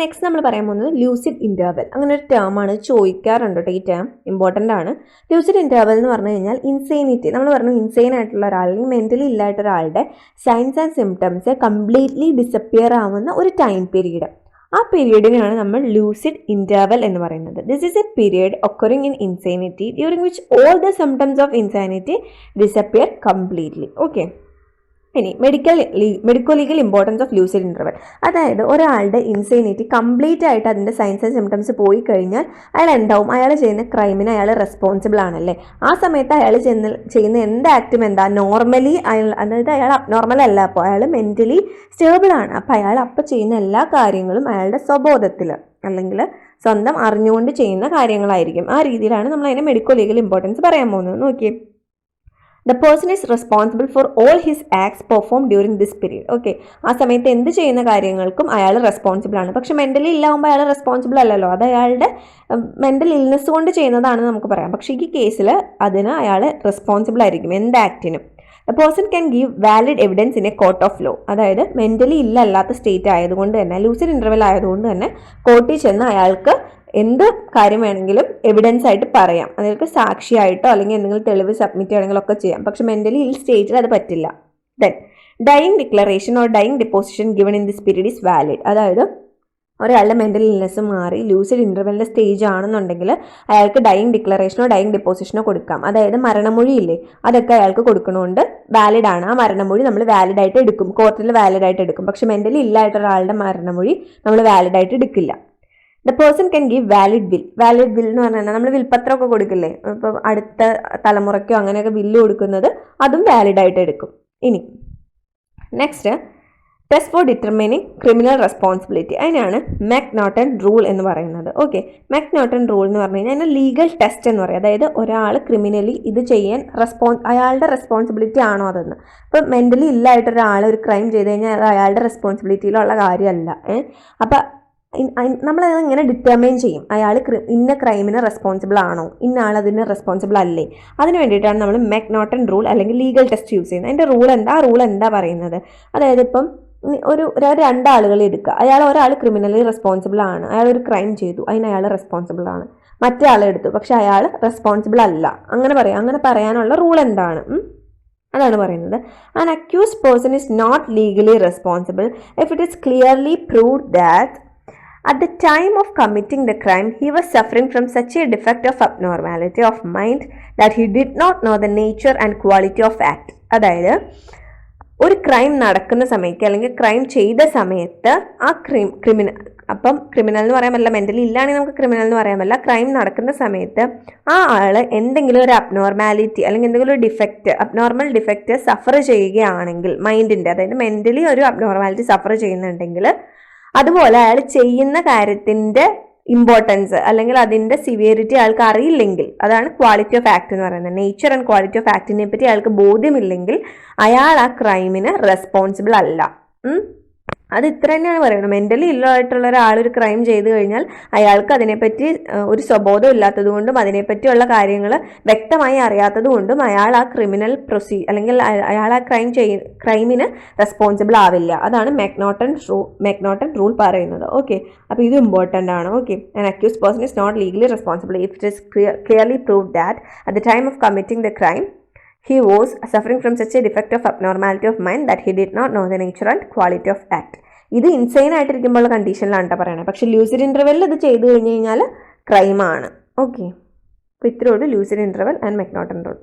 Next നമ്മൾ പറയാൻ പോകുന്നത് ലൂസിഡ് ഇൻ്റർവെൽ. അങ്ങനെ ഒരു ടേമാണ് ചോദിക്കാറുണ്ട് കേട്ടോ. ഈ ടേം ഇമ്പോർട്ടൻ്റ് ആണ്. ലൂസിഡ് ഇൻ്റർവെൽ എന്ന് പറഞ്ഞു കഴിഞ്ഞാൽ ഇൻസെയിനിറ്റി, നമ്മൾ പറഞ്ഞു ഇൻസെയിൻ ആയിട്ടുള്ള ഒരാൾ അല്ലെങ്കിൽ മെൻ്റലി ഇല്ലാത്ത ഒരാളുടെ signs and symptoms completely disappear ആവുന്ന ഒരു ടൈം പീരീഡ്. ആ പീരീഡിനാണ് നമ്മൾ ലൂസിഡ് ഇൻ്റർവെൽ എന്ന് പറയുന്നത്. This is a period occurring in insanity during which all the symptoms of insanity disappear completely. Okay, ഇനി medico legal importance of lucid interval. അതായത് ഒരാളുടെ ഇൻസെയിനിറ്റി complete ആയിട്ട് അതിൻ്റെ സൈൻസ് ആൻഡ് സിംറ്റംസ് പോയി കഴിഞ്ഞാൽ അയാൾ എന്താവും, അയാൾ ചെയ്യുന്ന ക്രൈമിന് അയാൾ റെസ്പോൺസിബിൾ ആണല്ലേ. ആ സമയത്ത് അയാൾ ചെയ്യുന്ന എന്ത് ആക്റ്റും എന്താ നോർമലി അതായത് അയാൾ അബ്നോർമൽ അല്ല, അപ്പോൾ അയാൾ മെൻ്റലി സ്റ്റേബിൾ ആണ്. അപ്പോൾ അയാൾ അപ്പോൾ ചെയ്യുന്ന എല്ലാ കാര്യങ്ങളും അയാളുടെ സ്വബോധത്തിൽ അല്ലെങ്കിൽ സ്വന്തം അറിഞ്ഞുകൊണ്ട് ചെയ്യുന്ന കാര്യങ്ങളായിരിക്കും. ആ രീതിയിലാണ് നമ്മൾ അതിനെ മെഡിക്കോ ലീഗൽ ഇമ്പോർട്ടൻസ് പറയാൻ പോകുന്നത്. നോക്കിയേ, the person is responsible for all his acts performed during this period. Okay, ആ സമയത്ത് എന്ത് ചെയ്യുന്ന കാര്യങ്ങൾക്കും അയാൾ റെസ്പോൺസിബിൾ ആണ്. പക്ഷെ മെൻ്റലി ഇല്ലാകുമ്പോൾ അയാൾ റെസ്പോൺസിബിൾ അല്ലല്ലോ, അത് അയാളുടെ മെൻ്റൽ ഇൽനെസ് കൊണ്ട് ചെയ്യുന്നതാണെന്ന് നമുക്ക് പറയാം. പക്ഷേ ഈ കേസിൽ അതിന് അയാൾ റെസ്പോൺസിബിൾ ആയിരിക്കും എന്ത് ആക്റ്റിനും. The person can give valid evidence in a court of law. അതായത് മെൻ്റലി അല്ലാത്ത സ്റ്റേറ്റ് ആയതുകൊണ്ട് തന്നെ, ലൂസിഡ് ഇൻ്റർവെൽ ആയതുകൊണ്ട് തന്നെ കോർട്ടിൽ ചെന്ന് അയാൾക്ക് എന്ത് കാര്യം വേണമെങ്കിലും എവിഡൻസ് ആയിട്ട് പറയാം. അതായത് സാക്ഷിയായിട്ടോ അല്ലെങ്കിൽ എന്തെങ്കിലും തെളിവ് സബ്മിറ്റ് ചെയ്യണമെങ്കിലോ ഒക്കെ ചെയ്യാം. പക്ഷെ മെൻ്റലി ഈ സ്റ്റേജിൽ അത് പറ്റില്ല. Then dying declaration or dying deposition given in this period is valid. അതായത് ഒരാളുടെ മെൻ്റൽ ഇൽനെസ് മാറി ലൂസിഡ് ഇൻ്റർവെല്ലിൻ്റെ സ്റ്റേജ് ആണെന്നുണ്ടെങ്കിൽ അയാൾക്ക് ഡൈയിങ് ഡിക്ലറേഷനോ ഡൈയിങ് ഡിപ്പോസിഷനോ കൊടുക്കാം. അതായത് മരണമൊഴിയില്ലേ, അതൊക്കെ അയാൾക്ക് കൊടുക്കണോണ്ട് വാലിഡ് ആണ്. ആ മരണമൊഴി നമ്മൾ വാലിഡ് ആയിട്ട് എടുക്കും, കോർട്ടിൽ വാലിഡ് ആയിട്ട് എടുക്കും. പക്ഷെ മെൻ്റലി ഇല്ലായിട്ട് ഒരാളുടെ മരണമൊഴി നമ്മൾ വാലിഡ് ആയിട്ട് എടുക്കില്ല. The person can give valid will. Valid will എന്ന് പറഞ്ഞാൽ നമ്മൾ വിൽപത്രമൊക്കെ കൊടുക്കില്ലേ, ഇപ്പോൾ അടുത്ത തലമുറയ്ക്കോ അങ്ങനെയൊക്കെ വില്ല് കൊടുക്കുന്നത്, അതും വാലിഡ് ആയിട്ട് എടുക്കും. ഇനി next, test for determining criminal responsibility. അതിനാണ് മാക്നോട്ടൺ റൂൾ എന്ന് പറയുന്നത്. ഓക്കെ, മാക്നോട്ടൺ റൂൾ എന്ന് പറഞ്ഞു കഴിഞ്ഞാൽ അതിന് ലീഗൽ ടെസ്റ്റ് എന്ന് പറയും. അതായത് ഒരാൾ ക്രിമിനലി ഇത് ചെയ്യാൻ അയാളുടെ റെസ്പോൺസിബിലിറ്റി ആണോ അതെന്ന്. ഇപ്പം മെൻ്റലി ഇല്ലായിട്ടൊരാൾ ഒരു ക്രൈം ചെയ്ത് കഴിഞ്ഞാൽ അത് അയാളുടെ റെസ്പോൺസിബിലിറ്റിയിലുള്ള കാര്യമല്ല. അപ്പം നമ്മളത് ഇങ്ങനെ ഡിറ്റർമൈൻ ചെയ്യും, അയാൾ ഇന്ന ക്രൈമിന് റെസ്പോൺസിബിൾ ആണോ, ഇന്ന ആൾ അതിന് റെസ്പോൺസിബിൾ അല്ലേ. അതിന് വേണ്ടിയിട്ടാണ് നമ്മൾ മാക്നോട്ടൺ റൂൾ അല്ലെങ്കിൽ ലീഗൽ ടെസ്റ്റ് യൂസ് ചെയ്യുന്നത്. അതിൻ്റെ റൂൾ എന്താ, ആ റൂൾ എന്താ പറയുന്നത്, അതായത് ഇപ്പം രണ്ടാളുകൾ എടുക്കുക, ഒരാൾ ക്രിമിനലി റെസ്പോൺസിബിൾ ആണ്, അയാൾ ഒരു ക്രൈം ചെയ്തു, അതിന് അയാൾ റെസ്പോൺസിബിൾ ആണ്. മറ്റേ ആൾ എടുത്തു, പക്ഷെ അയാൾ റെസ്പോൺസിബിൾ അല്ല. അങ്ങനെ പറയാനുള്ള റൂൾ എന്താണ്, അതാണ് പറയുന്നത്. An accused person is not legally responsible if it is clearly proved that at the time of committing the crime he was suffering from such a defect of abnormality of mind that he did not know the nature and quality of act. അതായത് ഒരു crime നടക്കുന്ന സമയത്ത് അല്ലെങ്കിൽ crime ചെയ്ത സമയത്ത് ആ criminal എന്ന് പറയാൻ പറ്റില്ല, മെൻ്റലി ഇല്ലാണെങ്കിൽ നമുക്ക് ക്രിമിനൽ എന്ന് പറയാൻ പറ്റില്ല. ക്രൈം നടക്കുന്ന സമയത്ത് ആ ആൾ എന്തെങ്കിലും ഒരു അബ്നോർമാലിറ്റി അല്ലെങ്കിൽ എന്തെങ്കിലും ഒരു അബ്നോർമൽ ഡിഫക്റ്റ് സഫർ ചെയ്യുകയാണെങ്കിൽ, മൈൻഡിൻ്റെ അതായത് മെൻ്റലി ഒരു അബ്നോർമാലിറ്റി സഫർ ചെയ്യുന്നുണ്ടെങ്കിൽ, അതുപോലെ അയാൾ ചെയ്യുന്ന കാര്യത്തിൻ്റെ ഇമ്പോർട്ടൻസ് അല്ലെങ്കിൽ അതിൻ്റെ സിവിയറിറ്റി അയാൾക്ക് അറിയില്ലെങ്കിൽ, അതാണ് ക്വാളിറ്റി ഓഫ് ആക്ട് എന്ന് പറയുന്നത്. നേച്ചർ ആൻഡ് ക്വാളിറ്റി ഓഫ് ആക്ടിനെ പറ്റി അയാൾക്ക് ബോധ്യമില്ലെങ്കിൽ അയാൾ ആ ക്രൈമിന് റെസ്പോൺസിബിൾ അല്ല. അത് ഇത്ര തന്നെയാണ് പറയുന്നത്. മെൻ്റലി ഇല്ലായിട്ടുള്ള ഒരാളൊരു ക്രൈം ചെയ്തു കഴിഞ്ഞാൽ അയാൾക്ക് അതിനെപ്പറ്റി ഒരു സ്വബോധം ഇല്ലാത്തതുകൊണ്ടും അതിനെപ്പറ്റിയുള്ള കാര്യങ്ങൾ വ്യക്തമായി അറിയാത്തതുകൊണ്ടും അയാൾ ആ ക്രിമിനൽ അല്ലെങ്കിൽ അയാൾ ആ ക്രൈമിന് റെസ്പോൺസിബിൾ ആവില്ല. അതാണ് മാക്നോട്ടൺ റൂൾ പറയുന്നത്. ഓക്കെ, അപ്പോൾ ഇത് ഇമ്പോർട്ടൻ്റ് ആണ്. Okay, an accused person is not legally responsible if it is clearly proved that at the time of committing the crime he was suffering from such a defect of abnormality of mind that he did not know the nature and quality of act. ഇത് insane ആയിട്ടിരിക്കുമ്പോഴുള്ള കണ്ടീഷനിലാണ് കേട്ടോ പറയുന്നത്. പക്ഷേ lucid ഇൻ്റർവെല്ലിൽ ഇത് ചെയ്തു കഴിഞ്ഞ് കഴിഞ്ഞാൽ ക്രൈമാണ്. Okay, അപ്പോൾ ഇത്രയേ ഉള്ളൂ ലൂസിഡ് ഇൻ്റർവെൽ ആൻഡ് മാക്നോട്ടൺ റൂൾ.